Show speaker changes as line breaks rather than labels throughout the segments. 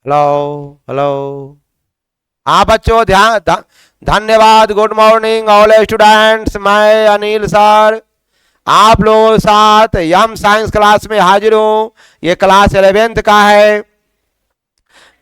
Hello hello. हाँ बच्चों धन्यवाद। गुड मॉर्निंग ऑल स्टूडेंट्स, मैं अनिल सर आप लोगों के साथ यम साइंस क्लास में हाजिर हूँ। ये क्लास 11th का है,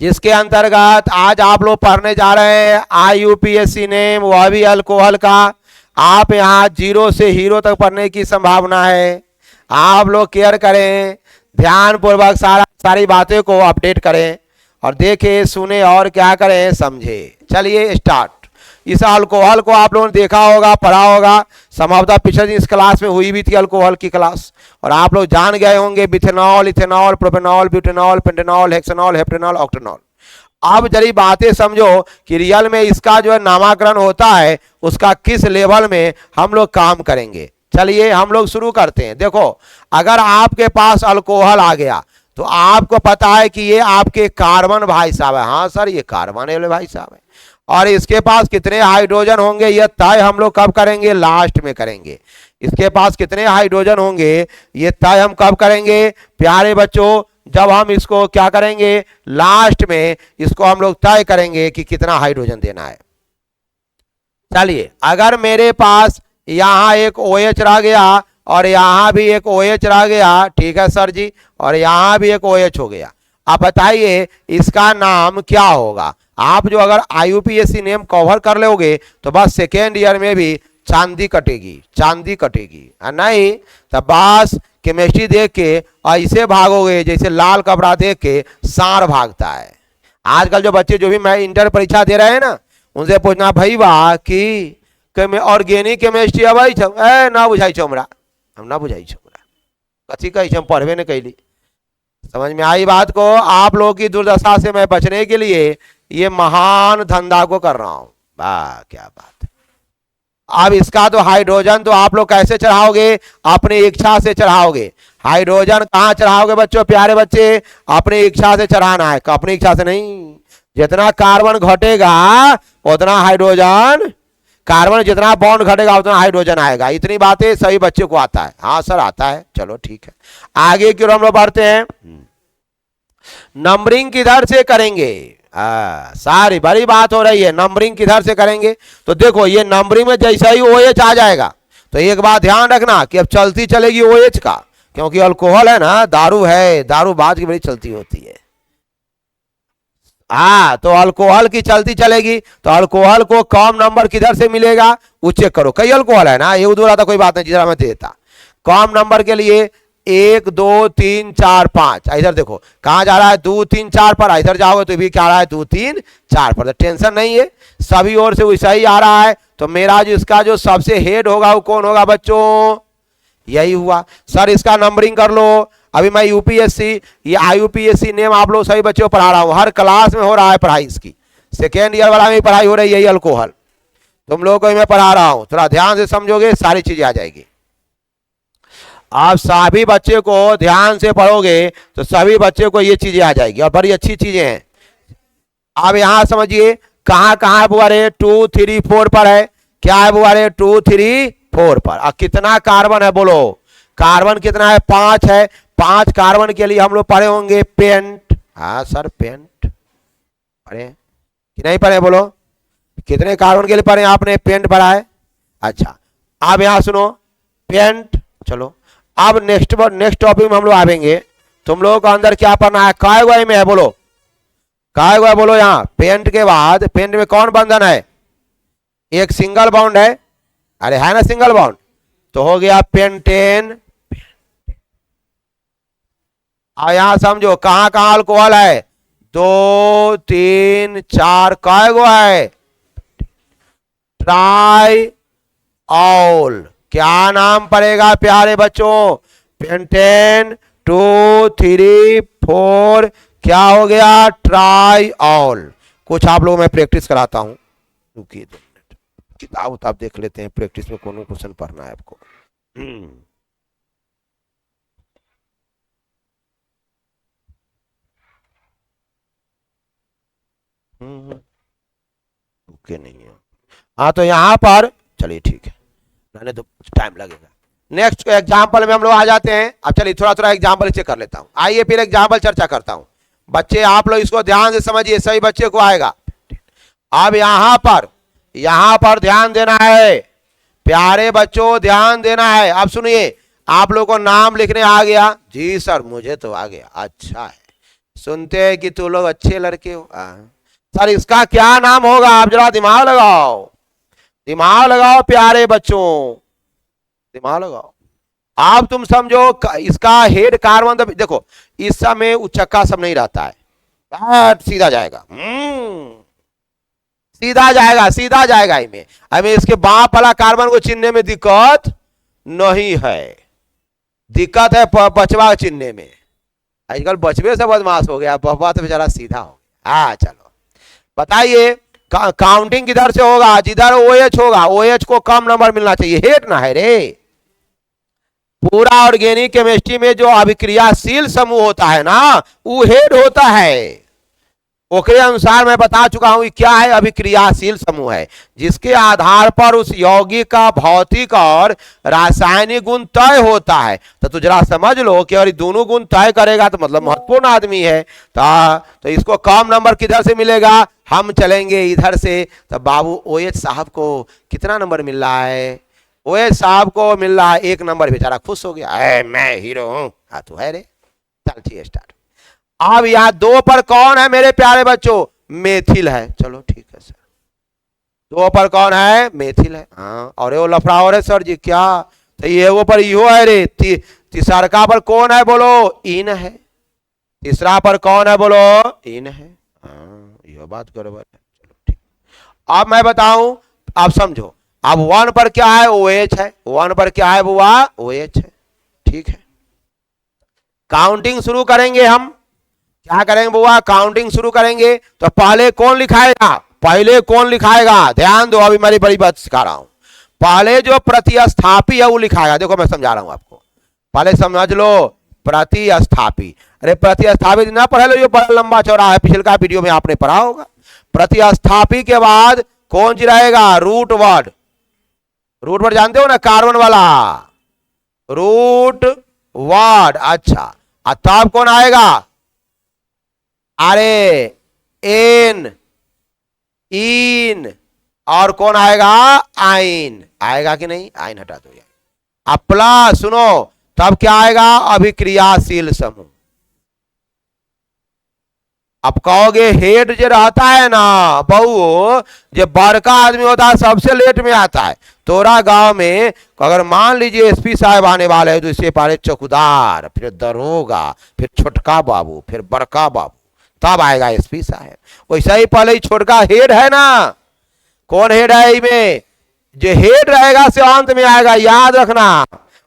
जिसके अंतर्गत आज आप लोग पढ़ने जा रहे हैं IUPAC नेम, वह भी अल्कोहल का। आप यहाँ 0 से हीरो तक पढ़ने की संभावना है। आप लोग केयर करें, ध्यानपूर्वक सारी बातें को अपडेट करें और देखें सुने और क्या करें समझे। चलिए स्टार्ट। इस अल्कोहल को आप लोगों ने देखा होगा, पढ़ा होगा, संभवतः पिछले दिन इस क्लास में हुई भी थी अल्कोहल की क्लास, और आप लोग जान गए होंगे methanol, ethanol, propanol, butanol, pentanol, hexanol, heptanol, octanol. अब जरी बातें समझो कि रियल में इसका जो है नामकरण होता है, उसका किस लेवल में हम लोग काम करेंगे। चलिए हम लोग शुरू करते हैं। देखो, अगर आपके पास अल्कोहल आ गया तो आपको पता है कि ये आपके कार्बन भाई साहब है। हाँ सर, ये कार्बन है भाई साहब है। और इसके पास कितने हाइड्रोजन होंगे यह तय हम लोग कब करेंगे, लास्ट में करेंगे। इसके पास कितने हाइड्रोजन होंगे ये तय हम कब करेंगे प्यारे बच्चों, जब हम इसको क्या करेंगे, लास्ट में इसको हम लोग तय करेंगे कि कितना हाइड्रोजन देना है। चलिए, अगर मेरे पास यहाँ एक OH रह गया और यहाँ भी एक OH रह गया, ठीक है सर जी, और यहाँ भी एक OH हो गया, आप बताइए इसका नाम क्या होगा। आप जो अगर IUPAC नेम कवर कर लोगे तो बस सेकेंड ईयर में भी चांदी कटेगी, चांदी कटेगी। नहीं तो बस केमिस्ट्री देख के ऐसे भागोगे जैसे लाल कपड़ा देख के सांड भागता है। आजकल जो बच्चे जो भी मैं इंटर परीक्षा दे रहे हैं ना, उनसे पूछना भाई वाह कि ऑर्गेनिक केमिस्ट्री अब ना बुझाई छो हमरा, हम ना बुझाई छो हमरा, कथी कही हम पढ़वे न कैली। समझ में आई बात को। आप लोगों की दुर्दशा से मैं बचने के लिए ये महान धंधा को कर रहा हूं। वाह क्या बात है। अब इसका तो हाइड्रोजन तो आप लोग कैसे चढ़ाओगे, अपनी इच्छा से चढ़ाओगे। हाइड्रोजन कहां चढ़ाओगे बच्चों, प्यारे बच्चे, अपनी इच्छा से चढ़ाना है, अपनी इच्छा से नहीं। जितना कार्बन घटेगा उतना हाइड्रोजन, कार्बन जितना बॉन्ड घटेगा उतना हाइड्रोजन आएगा। इतनी बातें सभी बच्चे को आता है। हाँ सर आता है, चलो ठीक है। आगे की ओर हम लोग बढ़ते हैं। नंबरिंग किधर से करेंगे, सारी बड़ी बात हो रही है, नंबरिंग किधर से करेंगे। तो देखो ये नंबरिंग में जैसा ही OH आ जाएगा तो एक बात ध्यान रखना कि अब चलती चलेगी OH का, क्योंकि अल्कोहल है ना, दारू है, दारू बाद की बड़ी चलती होती है। हाँ तो अल्कोहल की चलती चलेगी, तो अल्कोहल को कम नंबर किधर से मिलेगा वो चेक करो। कई अल्कोहल है ना, ये उधर आता कोई बात नहीं, जिधर मैं देता कम नंबर के लिए 1 2 3 4 5। इधर देखो कहां जा रहा है 2 3 4 पर, इधर जाओगे तो भी क्या आ रहा है 2 3 4 पर। तो टेंशन नहीं है, सभी ओर से वैसा ही आ रहा है। तो मेरा जो इसका जो सबसे हेड होगा वो कौन होगा बच्चों, यही हुआ। सर इसका नंबरिंग कर लो। अभी मैं UPSC ये IUPAC नेम आप लोग सभी बच्चों को पढ़ा रहा हूँ, हर क्लास में हो रहा है पढ़ाई इसकी, सेकेंड ईयर वाला में पढ़ाई हो रही है यही अल्कोहल, तुम लोगों को मैं पढ़ा रहा हूँ। थोड़ा ध्यान से समझोगे सारी चीजें आ जाएगी। आप सभी बच्चे को ध्यान से पढ़ोगे तो सभी बच्चे को ये चीजें आ जाएगी और बड़ी अच्छी चीजें हैं। अब यहां समझिए कहां कहां है बुआ रे, 2 3 4 पर है। क्या है बुआ रे, 2 3 4 पर। अब कितना कार्बन है बोलो, कार्बन कितना है, 5 है। 5 कार्बन के लिए हम लोग पढ़े होंगे पेंट। हाँ सर पेंट पढ़े कि नहीं पढ़े बोलो, कितने कार्बन के लिए पढ़े आपने, पेंट पढ़ा है। अच्छा अब यहां सुनो पेंट। चलो अब नेक्स्ट टॉपिक में हम लोग आएंगे। तुम लोगों को अंदर क्या पढ़ना है, काय गुआ में है बोलो, काय गुआ बोलो। यहाँ पेंट के बाद पेंट में कौन बंधन है, एक सिंगल बॉन्ड है, अरे है ना सिंगल बॉन्ड, तो हो गया पेंटेन। अब यहां समझो कहां कहां अल्कोहल है, 2 3 4, काय गो है, ट्राई ऑल। क्या नाम पड़ेगा प्यारे बच्चों, पेंटेन 2 3 4, क्या हो गया, ट्राई ऑल। कुछ आप लोगों में प्रैक्टिस कराता हूं, रुकिए 2 मिनट, किताब उताब देख लेते हैं, प्रैक्टिस में कौन क्वेश्चन पढ़ना है आपको। ओके नहीं है। हाँ तो यहां पर चलिए ठीक है, मैंने तो टाइम लगेगा। नेक्स्ट एग्जाम्पल में हम लोग आ जाते हैं। अब चलिए थोड़ा थोड़ा एग्जाम्पल चेक कर लेता हूं। आइए फिर एग्जाम्पल चर्चा करता हूं। बच्चे आप लोग इसको ध्यान से समझिए, सभी बच्चे को आएगा। अब यहां पर ध्यान देना है प्यारे बच्चों, ध्यान देना है। अब सुनिए, आप लोगों को नाम लिखने आ गया? जी सर मुझे तो आ गया। अच्छा है, सुनते हैं कि तू लोग अच्छे लड़के हो। सर इसका क्या नाम होगा? आप जरा दिमाग लगाओ, दिमाग लगाओ प्यारे बच्चों, दिमाग लगाओ। आप तुम समझो इसका हेड कार्बन, देखो इस समय उच्चक्का सब नहीं रहता है, सीधा जाएगा, सीधा जाएगा, सीधा जाएगा। हमें इसके बाप वाला कार्बन को चिन्हने में दिक्कत नहीं है, दिक्कत है बचवा चिन्हने में। आजकल बचवे से बदमाश हो गया, बचवा तो बेचारा सीधा हो गया। हाँ चलो बताइए, काउंटिंग किधर से होगा? जिधर OH होगा, OH को कम नंबर मिलना चाहिए, हेड ना है रे। पूरा ऑर्गेनिक केमिस्ट्री में जो अभिक्रियाशील समूह होता है ना, वो हेड होता है। ओकरे अनुसार मैं बता चुका हूं क्या है, अभिक्रियाशील समूह है, जिसके आधार पर उस यौगिक का भौतिक और रासायनिक गुण तय होता है। तो जरा समझ लो कि अगर दोनों गुण तय करेगा तो मतलब महत्वपूर्ण आदमी है। तो इसको कम नंबर किधर से मिलेगा? हम चलेंगे इधर से। तो बाबू OH साहब को कितना नंबर मिल रहा है? OH साहब को मिल रहा है 1 नंबर। बेचारा खुश हो गया, मैं हीरो हूं। हाँ तू है रे, चल ठीक है स्टार्ट। अब यहां 2 पर कौन है मेरे प्यारे बच्चों? मेथिल है। चलो ठीक है सर, 2 पर कौन है? मेथिल है। हाँ, और वो लफड़ा हो रहे सर जी क्या? तो ये वो पर इहो है रे। तीसरा पर कौन है बोलो? इन है। तीसरा पर कौन है बोलो? इन है। हाँ यह बात गड़बड़ है। चलो ठीक, अब मैं बताऊं, आप समझो। अब 1 पर क्या है? OH है। 1 पर क्या है बुआ? OH है। ठीक है, काउंटिंग शुरू करेंगे हम। क्या करेंगे बुआ? काउंटिंग शुरू करेंगे। तो पहले कौन लिखाएगा? पहले कौन लिखाएगा? ध्यान दो, अभी मेरी बड़ी बात सिखा रहा हूं। पहले जो प्रतिस्थापी है वो लिखाएगा। देखो मैं समझा रहा हूं आपको, पहले समझ लो प्रतिस्थापी। अरे प्रतिस्थापी ना पढ़े लो, ये बड़ा लंबा चौड़ा है, पिछले का वीडियो में आपने पढ़ा होगा। प्रतिस्थापी के बाद कौन सी रहेगा? Root word. रूट वर्ड जानते हो ना, कार्बन वाला रूट वर्ड। अच्छा, तब कौन आएगा? अरे एन, इन, और कौन आएगा? आइन। आएगा कि नहीं? आइन हटा दो यार। अब प्लस सुनो, तब क्या आएगा? अभिक्रियाशील समूह। अब कहोगे हेड जो रहता है ना बहु, जो बड़का आदमी होता है सबसे लेट में आता है। तोरा गांव में अगर मान लीजिए SP साहब आने वाले हैं, तो इससे पहले चौकीदार, फिर दरोगा, फिर छोटका बाबू, फिर बड़का बाबू, तब आएगा SP साहब। वैसा ही पहले ही छोटका हेड है ना। कौन हेड है इसमें? जो हेड रहेगा से अंत में आएगा, याद रखना।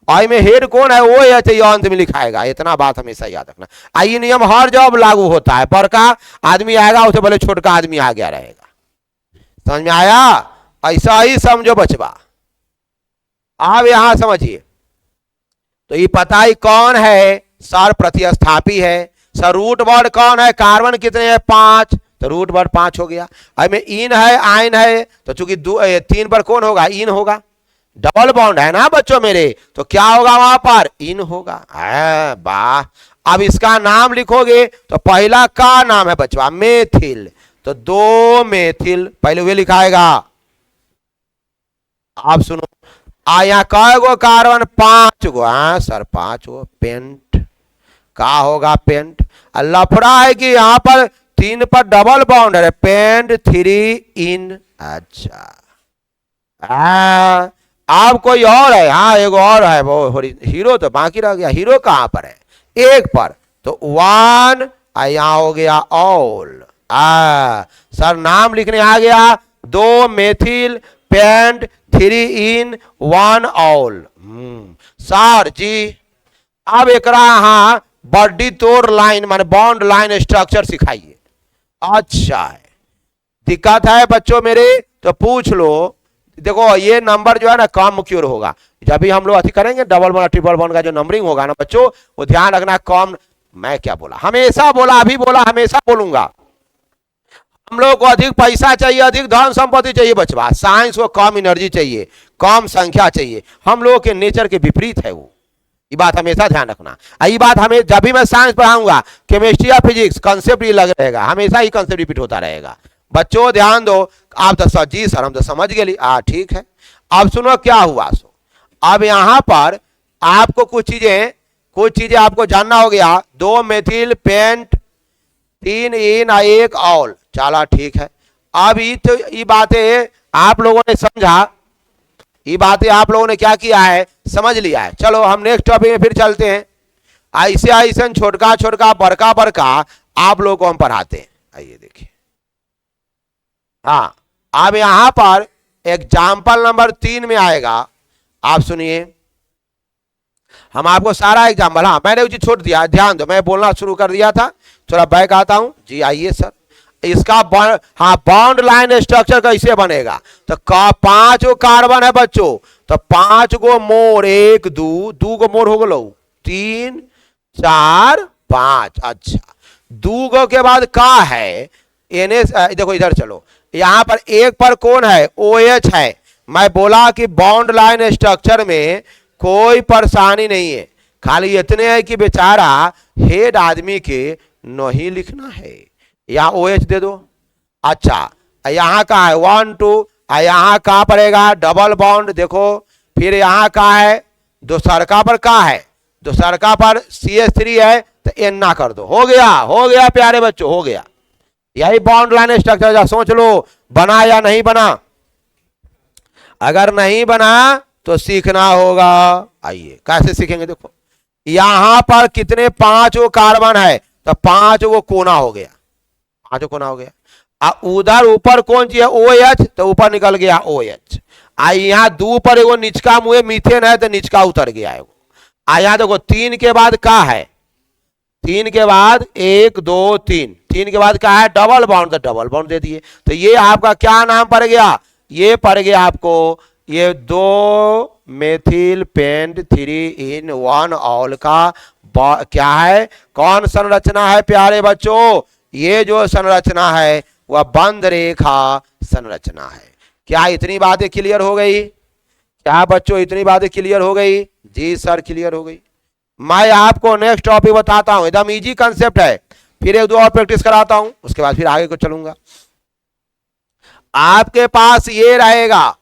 आई में हेड कौन है? वो है अंत में लिखाएगा। इतना बात हमेशा याद रखना। आई नियम हर जब लागू होता है, बड़का आदमी आएगा उससे पहले छोटका आदमी आ गया रहेगा। समझ में आया? ऐसा ही समझो बचवा। आप यहां समझिए, तो ये पता ही कौन है? सर प्रतिस्थापी है। सर रूट वर्ड कौन है? कार्बन कितने हैं? 5, तो रूट वर्ड 5 हो गया। अब में इन है, आइन है, तो चूंकि 3 पर कौन होगा? इन होगा। डबल बॉन्ड है ना बच्चों मेरे, तो क्या होगा वहां पर? इन होगा। वाह। अब इसका नाम लिखोगे तो पहला का नाम है बच्चों मेथिल, तो 2 मेथिल पहले वे लिखाएगा। आप सुनो, यहाँ कै गो कार्बन? 5 गो। हाँ सर 5 गो। पेंट का होगा? पेंट। लफड़ा है कि यहाँ पर 3 पर डबल बॉन्ड है, पेंट 3 इन। अच्छा, अब कोई और है? हाँ एक और है, वो हीरो तो बाकी रह गया। हीरो कहां पर है? 1 पर, तो 1 यहां हो गया ऑल। सर नाम लिखने आ गया। 2 मेथिल, पेंट 3 इन, 1 ऑल। सर जी अब एकरा हाँ बॉडी तोड़ लाइन माने बॉन्ड लाइन स्ट्रक्चर सिखाइए। अच्छा है, दिक्कत है बच्चों मेरे तो पूछ लो। देखो ये नंबर जो है ना कम क्योर होगा जब भी हम लोग अति करेंगे, डबल बॉन्ड ट्रिपल बॉन्ड का जो नंबरिंग होगा ना बच्चों, वो ध्यान रखना कम। मैं क्या बोला? हमेशा बोला, अभी बोला, हमेशा बोलूंगा। हम लोग को अधिक पैसा चाहिए, अधिक धन संपत्ति चाहिए बचवा। साइंस को कम एनर्जी चाहिए, कम संख्या चाहिए। हम लोगों के नेचर के विपरीत है वो। ये बात हमेशा ध्यान रखना। ये बात हमें जब भी मैं साइंस पढ़ाऊंगा, केमिस्ट्री या फिजिक्स, कंसेप्ट ये लग रहेगा, हमेशा ही कंसेप्ट रिपीट होता रहेगा। बच्चों ध्यान दो। आप तो जी सर हम तो समझ गए, ठीक है। अब सुनो क्या हुआ सो। अब यहां पर आपको कुछ चीजें आपको जानना हो गया। 2 मेथिल पेंट, 3 इन 1 ऑल, चला ठीक है। अब ये बातें आप लोगों ने समझा, ये बातें आप लोगों ने क्या किया है, समझ लिया है। चलो हम नेक्स्ट टॉपिक में फिर चलते हैं। ऐसे ऐसे छोटका छोटका बड़का बड़का आप लोगों को हम पढ़ाते हैं। आइए देखिए, हाँ अब यहां पर एग्जाम्पल नंबर 3 में आएगा। आप सुनिए, हम आपको सारा एग्जाम्पल, हाँ मैंने चीज छोड़ दिया, ध्यान दो, मैं बोलना शुरू कर दिया था, थोड़ा बैक आता हूं जी। आइए सर, इसका हाँ बॉन्ड लाइन स्ट्रक्चर कैसे बनेगा। तो 5 गो कार्बन है बच्चों, तो 5 गो मोर, 1 2 गो मोर हो गलो, 3 4 5। अच्छा 2 गो के बाद का है देखो इधर चलो, यहां पर एक पर कौन है, OH है। मैं बोला कि बॉन्ड लाइन स्ट्रक्चर में कोई परेशानी नहीं है, खाली इतने है कि बेचारा हेड आदमी के नहीं लिखना है, यहाँ OH दे दो। अच्छा यहाँ का है 1 2, यहाँ कहाँ पड़ेगा डबल बॉन्ड, देखो फिर यहाँ का है दूसरका पर का है, दूसरका पर CH3 है, तो N ना कर दो, हो गया प्यारे बच्चों, हो गया। यही बॉन्ड लाइन स्ट्रक्चर। सोच लो बना या नहीं बना, अगर नहीं बना तो सीखना होगा। आइए कैसे सीखेंगे, देखो यहां पर कितने 5 गो कार्बन है, तो 5 गो कोना हो गया, 5 कोना हो गया। उधर ऊपर कौन सी है OH, तो ऊपर निकल गया OH। यहाँ 2 पर एगो निचका मुँह मीथेन है, तो निचका उतर गया एगो। यहाँ देखो 3 के बाद का है, 3 के बाद 1 2 3, 3 के बाद क्या है डबल बॉन्ड, तो डबल बॉन्ड दे दिए। तो ये आपका क्या नाम पड़ गया, ये पड़ गया आपको ये 2 मेथिल पेंट 3 इन 1 ऑल का क्या है, कौन संरचना है प्यारे बच्चों, ये जो संरचना है वह बंद रेखा संरचना है। क्या इतनी बातें क्लियर हो गई, क्या बच्चों इतनी बातें क्लियर हो गई, जी सर क्लियर हो गई। मैं आपको नेक्स्ट टॉपिक बताता हूं, एकदम इजी कंसेप्ट है, फिर 1 2 और प्रैक्टिस कराता हूं, उसके बाद फिर आगे को चलूंगा। आपके पास ये रहेगा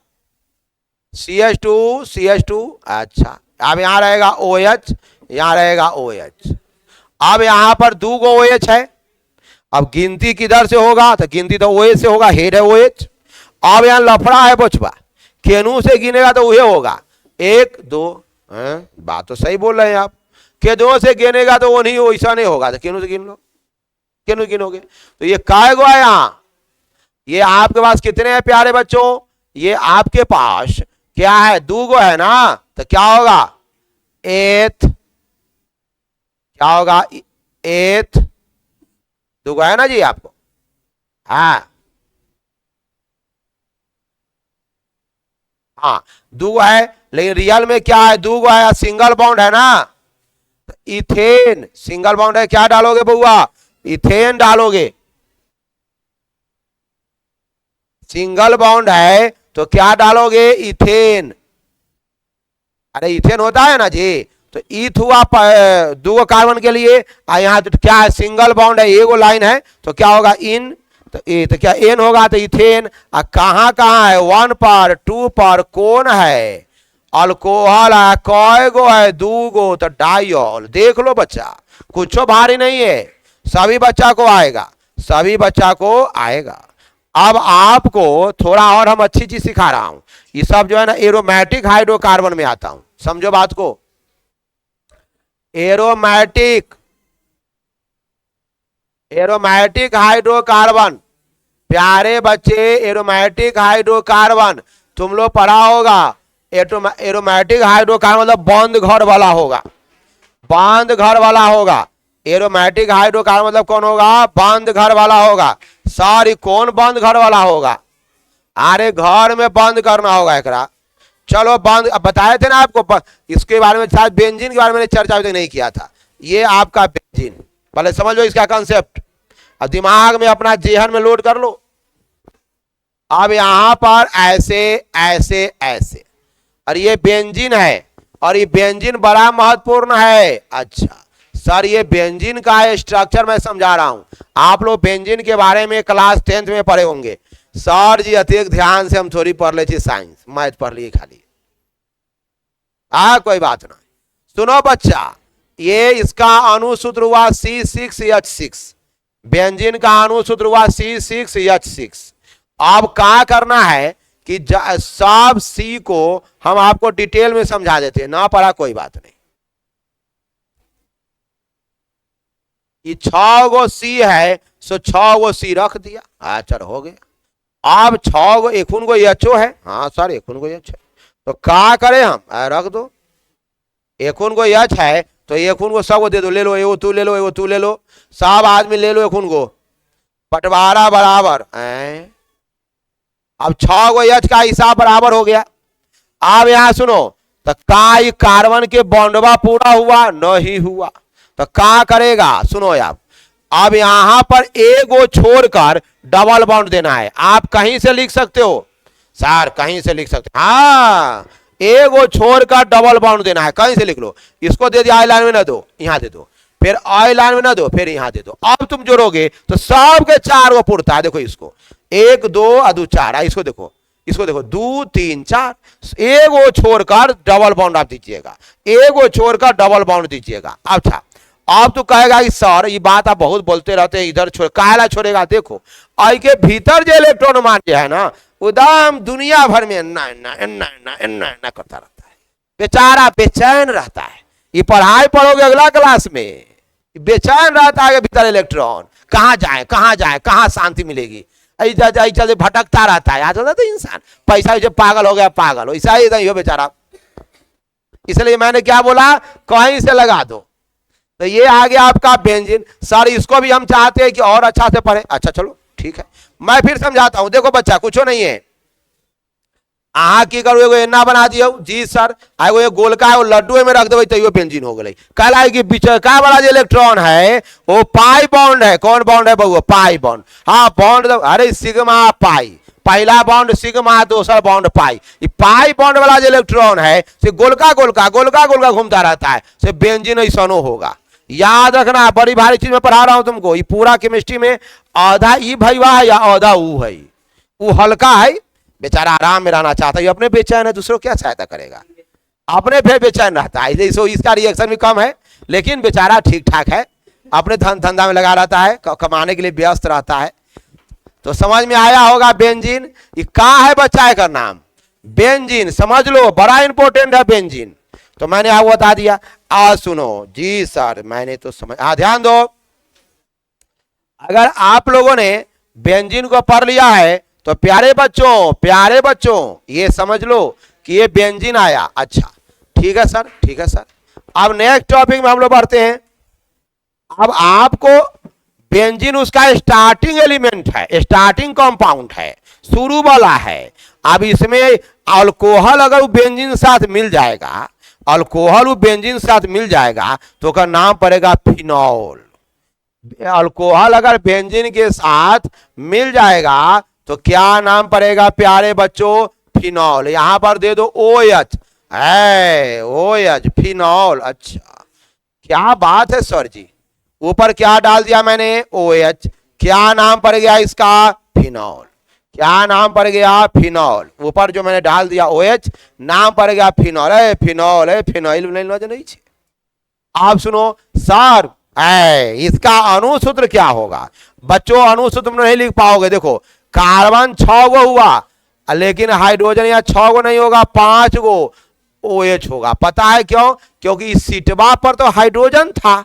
CH2, अच्छा अब यहां रहेगा OH, यहां रहेगा OH। अब यहां पर 2 गो OH है, अब गिनती किधर से होगा, तो गिनती तो OH से होगा, हेड है OH। अब यहां लफड़ा है बचवा, केनू से गिनेगा तो वही होगा 1 2, बात तो सही बोल रहे हैं आप, के 2 से गिनेगा तो वो नहीं, वैसा नहीं होगा, तो केनू से गिन लो, केनू गिनोगे। तो ये काय गो है यहां, ये आपके पास कितने हैं प्यारे बच्चों, ये आपके पास क्या है 2 गो है ना, तो क्या होगा 8, क्या होगा 8, 2 गो है ना जी आपको, हाँ 2 गो है, लेकिन रियल में क्या है 2 गो है, सिंगल बॉन्ड है ना, इथेन सिंगल बॉन्ड है, क्या डालोगे बउआ, इथेन डालोगे। सिंगल बॉन्ड है तो क्या डालोगे, इथेन। अरे इथेन होता है ना जी, तो ईथ हुआ 2 कार्बन के लिए, यहाँ तो क्या है सिंगल बॉन्ड है, एगो लाइन है, तो क्या होगा इन, तो क्या एन होगा, तो इथेन। कहाँ कहाँ है 1 पर 2 पर कौन है, अल्कोहल है, कय गो है 2 गो, तो डाइऑल। देख लो बच्चा कुछ भारी नहीं है, सभी बच्चा को आएगा, सभी बच्चा को आएगा। अब आपको थोड़ा और हम अच्छी चीज सिखा रहा हूं, ये सब जो है ना एरोमेटिक हाइड्रोकार्बन में आता हूं, समझो बात को। एरोमेटिक हाइड्रोकार्बन, प्यारे बच्चे एरोमेटिक हाइड्रोकार्बन तुम लोग पढ़ा होगा। एरोमेटिक हाइड्रोकार्बन मतलब बंद घर वाला होगा, बंद घर वाला होगा। एरोमेटिक हाइड्रोकार्बन मतलब कौन होगा, बंद घर वाला होगा। सॉरी कौन बंद घर वाला होगा, अरे घर में बंद करना होगा एकरा। चलो बंद, बताए थे ना आपको, इसके बारे में शायद बेंजीन के बारे में चर्चा अभी तक नहीं किया था। ये आपका बेंजीन, पहले समझ लो इसका कंसेप्ट, अब दिमाग में अपना जेहन में लोड कर लो। अब यहां पर ऐसे ऐसे ऐसे, और ये बेंजीन है, और ये बेंजीन बड़ा महत्वपूर्ण है। अच्छा सर, ये बेंजीन का स्ट्रक्चर मैं समझा रहा हूं, आप लोग बेंजीन के बारे में क्लास 10th में पढ़े होंगे। सर जी अतिरिक्त ध्यान से हम थोड़ी पढ़ ले साइंस मैथ पढ़ लिए खाली, कोई बात नहीं। सुनो बच्चा, ये इसका अणुसूत्र हुआ C6H6, बेंजीन का अणुसूत्र हुआ C6H6। अब क्या करना है कि सब सी को हम आपको डिटेल में समझा देते हैं, ना पढ़ा कोई बात नहीं। ये 6 गो सी है, सो 6 गो सी रख दिया, अच्छा हो गया। अब 6 गो एक गो एचओ है, हाँ सर एक गो एच है, तो क्या करें हम, रख दो। एक गो एच है तो एक गो सब दे दो, ले लो, एगो तू ले लो, एगो तू ले लो, सब आदमी ले लो एक गो, बंटवारा बराबर। अब 6 गो एच का हिसाब बराबर हो गया। अब यहां सुनो, तो का कार्बन के बॉन्डवा पूरा हुआ, नहीं हुआ, तो क्या करेगा, सुनो आप। अब यहां पर एगो छोड़कर डबल बॉन्ड देना है। आप कहीं से लिख सकते हो सर, कहीं से लिख सकते, हाँ एगो छोड़कर डबल बॉन्ड देना है, कहीं से लिख लो। इसको दे दिया, आई लाइन में ना दो, यहां दे दो, फिर आई लाइन में ना दो, फिर यहां दे दो। अब तुम जोड़ोगे तो सबके 4 गो पुरता है। देखो इसको 1 2 अदू 4, इसको देखो, इसको देखो 2 3 4, एगो छोड़कर डबल बॉन्ड आप दीजिएगा, एगो छोड़कर डबल बॉन्ड दीजिएगा। अच्छा अब तो कहेगा कि सर ये बात आप बहुत बोलते रहते हैं, इधर छोड़ काला छोड़ेगा। देखो आई के भीतर जो इलेक्ट्रॉन मान है ना, उदम दुनिया भर में एन्ना एन्ना एन्ना एन्ना एन्ना एन्ना करता रहता है, बेचारा बेचैन रहता है। ये पढ़ाई पढ़ोगे अगला क्लास में, बेचैन रहता है भीतर इलेक्ट्रॉन, कहाँ जाए कहाँ जाए, कहाँ शांति मिलेगी, ऐसा भटकता रहता है। आजकल तो इंसान पैसा जब पागल हो गया, पागल हो, ऐसा ही हो बेचारा। इसलिए मैंने क्या बोला, कहीं से लगा दो। तो ये आ गया आपका बेंजीन। सर इसको भी हम चाहते हैं कि और अच्छा से पढ़े। अच्छा चलो ठीक है, मैं फिर समझाता हूं। देखो बच्चा कुछ नहीं है, आहा की करो, एगो एना बना दियो जी सर, एगो ये गोलका है वो लड्डू में रख देवे तो बेंजीन हो गई। कहला कि का वाला जो इलेक्ट्रॉन है वो पाई बॉन्ड है। कौन बॉन्ड है बउआ, पाई बॉन्ड। हाँ बॉन्ड, अरे सिग्मा पाई, पहला बॉन्ड सिग्मा, दूसरा बॉन्ड पाई। पाई बॉन्ड वाला जो इलेक्ट्रॉन है से गोलका गोलका गोलका गोलका घूमता रहता है, से बेंजीन ऐसा होगा। याद रखना, बड़ी भारी चीज में पढ़ा रहा हूं तुमको। ये पूरा केमिस्ट्री में आधा ई भैया है या आधा ऊ है, वो हल्का है, बेचारा आराम में रहना चाहता है, अपने बेचैन है, दूसरों क्या सहायता करेगा, अपने फिर बेचैन रहता है। इसका रिएक्शन भी कम है, लेकिन बेचारा ठीक ठाक है, अपने धन धंधा में लगा रहता है, कमाने के लिए व्यस्त रहता है। तो समझ में आया होगा बेंजीन। ये क्या है बच्चा का नाम, बेंजीन, समझ लो, बड़ा इंपॉर्टेंट है बेंजीन। तो मैंने आपको बता दिया। आज सुनो जी सर, मैंने तो समझ, ध्यान दो, अगर आप लोगों ने बेंजीन को पढ़ लिया है तो प्यारे बच्चों ये समझ लो कि ये बेंजीन आया। अच्छा ठीक है सर, ठीक है सर। अब नेक्स्ट टॉपिक में हम लोग बढ़ते हैं। अब आपको बेंजीन उसका स्टार्टिंग एलिमेंट है, स्टार्टिंग कंपाउंड है, शुरू वाला है। अब इसमें अल्कोहल अगर बेंजीन साथ मिल जाएगा, अल्कोहल बेंजीन साथ मिल जाएगा तो उसका नाम पड़ेगा फिनॉल। अल्कोहल अगर बेंजीन के साथ मिल जाएगा तो क्या नाम पड़ेगा प्यारे बच्चों, फिनॉल। यहां पर दे दो OH, OH फिनॉल। अच्छा क्या बात है सर जी, ऊपर क्या डाल दिया मैंने, OH, क्या नाम पड़ गया इसका, फिनॉल। क्या नाम पड़ गया, फिनॉल। ऊपर जो मैंने डाल दिया OH, नाम पड़ गया फिनॉल। फिनॉल है, फिनॉइल नहीं। आप सुनो सर, इसका अणुसूत्र क्या होगा बच्चों, अणुसूत्र नहीं लिख पाओगे। देखो कार्बन 6 गो हुआ, लेकिन हाइड्रोजन यहाँ 6 गो नहीं होगा, 5 गो OH होगा। पता है क्यों, क्योंकि इस सीटवा पर तो हाइड्रोजन था,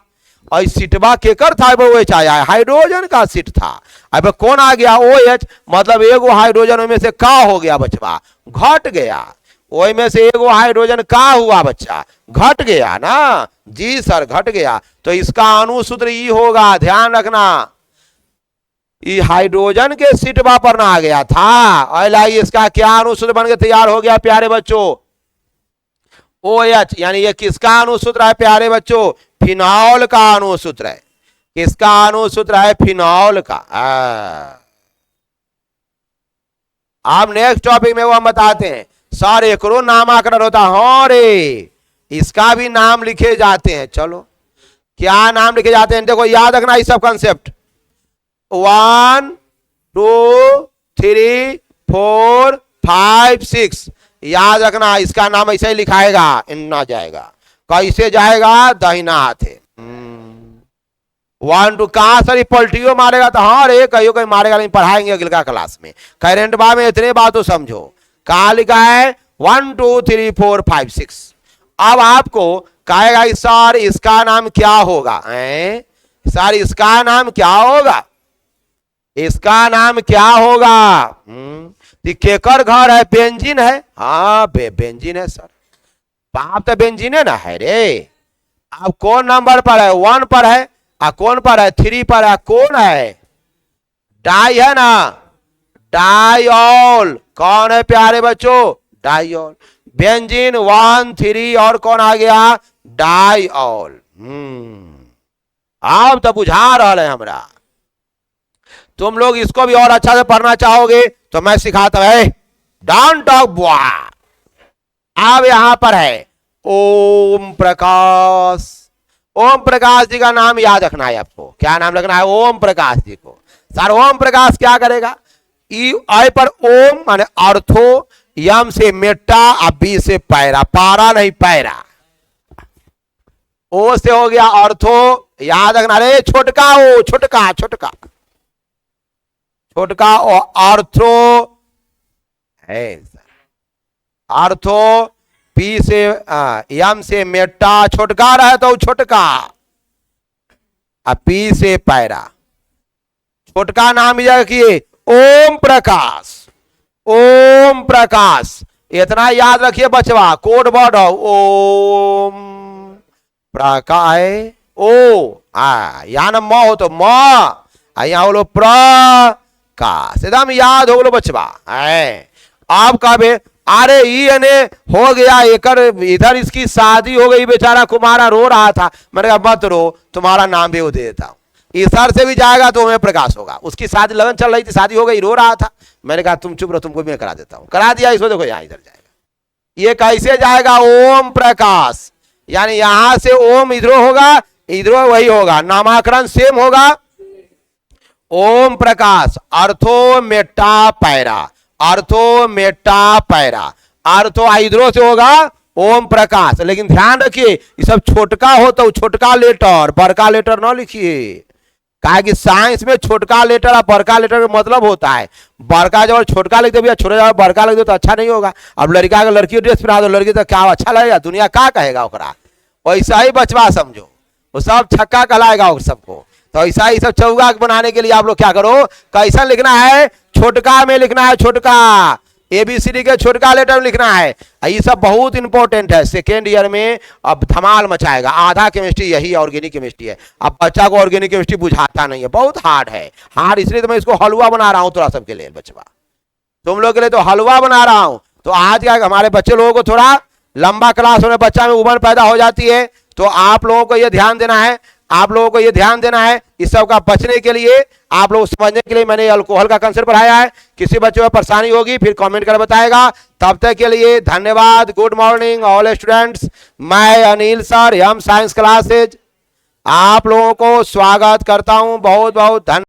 और इस सीटवा केकर था, वो OH आया है, हाइड्रोजन का सीट था। अब कौन आ गया, OH, मतलब एगो हाइड्रोजन में से का हो गया बचवा, घट गया। ओई में से एगो हाइड्रोजन का हुआ बच्चा, घट गया ना जी सर, घट गया। तो इसका अणुसूत्र ई होगा, ध्यान रखना, ये हाइड्रोजन के सीटवा पर ना आ गया था। और इसका क्या अणुसूत्र बन के तैयार हो गया प्यारे बच्चों, OH। यानी ये किसका अणुसूत्र है प्यारे बच्चों, फिनॉल का अणुसूत्र है। किसका अणुसूत्र है, फिनॉल का। आप नेक्स्ट टॉपिक में वो हम बताते हैं। सर एकरो नामाकरण होता, हाँ रे, इसका भी नाम लिखे जाते हैं। चलो क्या नाम लिखे जाते हैं, देखो याद रखना ये सब कंसेप्ट। 1 2 3 4 5 6 याद रखना, इसका नाम ऐसे ही लिखाएगा, इन्ना जाएगा। कैसे जाएगा, दाहिना हाथ है। 1 2 कहां सर पलटियो मारेगा, तो हाँ रे कहियो कहीं मारेगा, नहीं पढ़ाएंगे अगला क्लास में। करेंट बा में इतने बात तो समझो। कहा लिखा है 1 2 3 4 5 6। अब आपको कहेगा सर इसका नाम क्या होगा, सर इसका नाम क्या होगा, इसका नाम क्या होगा। केकर घर है, बेंजीन है, हाँ बेंजीन है सर, बाप तो बेंजीन है ना है रे। अब कौन नंबर पर है, 1 पर है, कौन पर है, 3 पर है, कौन है, डाई है ना, डाइऑल। कौन है प्यारे बच्चों, डाइऑल। बेंजीन 1 3 और कौन आ गया, डाइऑल। आप तो बुझा रहा है हमरा। तुम लोग इसको भी और अच्छा से पढ़ना चाहोगे तो मैं सिखाता है, डोंट टॉक बॉय। अब यहां पर है ओम प्रकाश। ओम प्रकाश जी का नाम याद रखना है आपको। क्या नाम रखना है, ओम प्रकाश जी को। सर ओम प्रकाश क्या करेगा, ई आई पर ओम माने अर्थो, यम से मेटा, अब बी से पैरा, पारा नहीं पैरा, ओ से हो गया अर्थो। याद रखना रे, छोटका ओ, छोटका छोटका छोटका ओ, अर्थो है अर्थो, पी से यम से मेटा, छोटका रहे तो छोटका, अब पी से पैरा, छोटका नाम रखिए ओम प्रकाश। ओम प्रकाश इतना याद रखिए बचवा, कोड वर्ड ओम प्रकाश। ओ यहाँ न म हो तो म, यहाँ बोलो प्रकाश, एकदम याद हो लो बचवा है। आप कहे अरे ये हो गया एकर, इधर इसकी शादी हो गई, बेचारा कुमारा रो रहा था। मैंने कहा मत रो, तुम्हारा नाम भी वो दे देता हूं, इधर से भी जाएगा तो हमें प्रकाश होगा। उसकी शादी लगन चल रही थी, शादी हो गई, रो रहा था। मैंने कहा तुम चुप रहो, तुमको मैं करा देता हूं, करा दिया। इसको देखो यहाँ इधर जाएगा, ये कैसे जाएगा, ओम प्रकाश, यानी यहां से ओम इधरो होगा, इधरो वही होगा, नामाकरण सेम होगा। ओम प्रकाश, अर्थो मेटा पैरा, अर्थो मेटा पैरा, अर्थो इधरों से होगा ओम प्रकाश। लेकिन ध्यान रखिए ये सब छोटका हो तो छोटका लेटर, बड़का लेटर ना लिखिए। कहा कि साइंस में छोटका लेटर और बड़का लेटर का मतलब होता है, बड़का जब छोटका लिख दे भैया, छोटा जब बड़का लिख दे तो अच्छा नहीं होगा। अब लड़का अगर लड़की ड्रेस पहना दो, लड़की तो क्या अच्छा लगेगा, दुनिया क्या कहेगा ओकरा। वैसा ही बचवा समझो, वो सब छक्का कहलाएगा उन सबको। तो ऐसा ही सब चौगा बनाने के लिए आप लोग क्या करो, कैसा लिखना है, छोटका में लिखना है, छोटका एबीसीडी के छोटका लेटर में लिखना है। ये सब बहुत इंपॉर्टेंट है, सेकेंड ईयर में अब धमाल मचाएगा। आधा केमिस्ट्री यही ऑर्गेनिक केमिस्ट्री है। अब बच्चा को ऑर्गेनिक केमिस्ट्री बुझाता नहीं है, बहुत हार्ड है। हार्ड इसलिए तो मैं इसको हलवा बना रहा हूं थोड़ा सबके लिए बचवा, तुम लोग के लिए तो हलवा बना रहा हूं। तो आज क्या हमारे बच्चे लोगों को थोड़ा लंबा क्लास होने बच्चा में उम्र पैदा हो जाती है, तो आप लोगों को यह ध्यान देना है, आप लोगों को यह ध्यान देना है। इस सब का बचने के लिए आप लोग समझने के लिए मैंने अल्कोहल का कंसेप्ट पढ़ाया है। किसी बच्चे को परेशानी होगी फिर कमेंट कर बताएगा। तब तक के लिए धन्यवाद। गुड मॉर्निंग ऑल स्टूडेंट्स, मैं अनिल सर, हम साइंस क्लासेज आप लोगों को स्वागत करता हूं। बहुत बहुत धन्यवाद।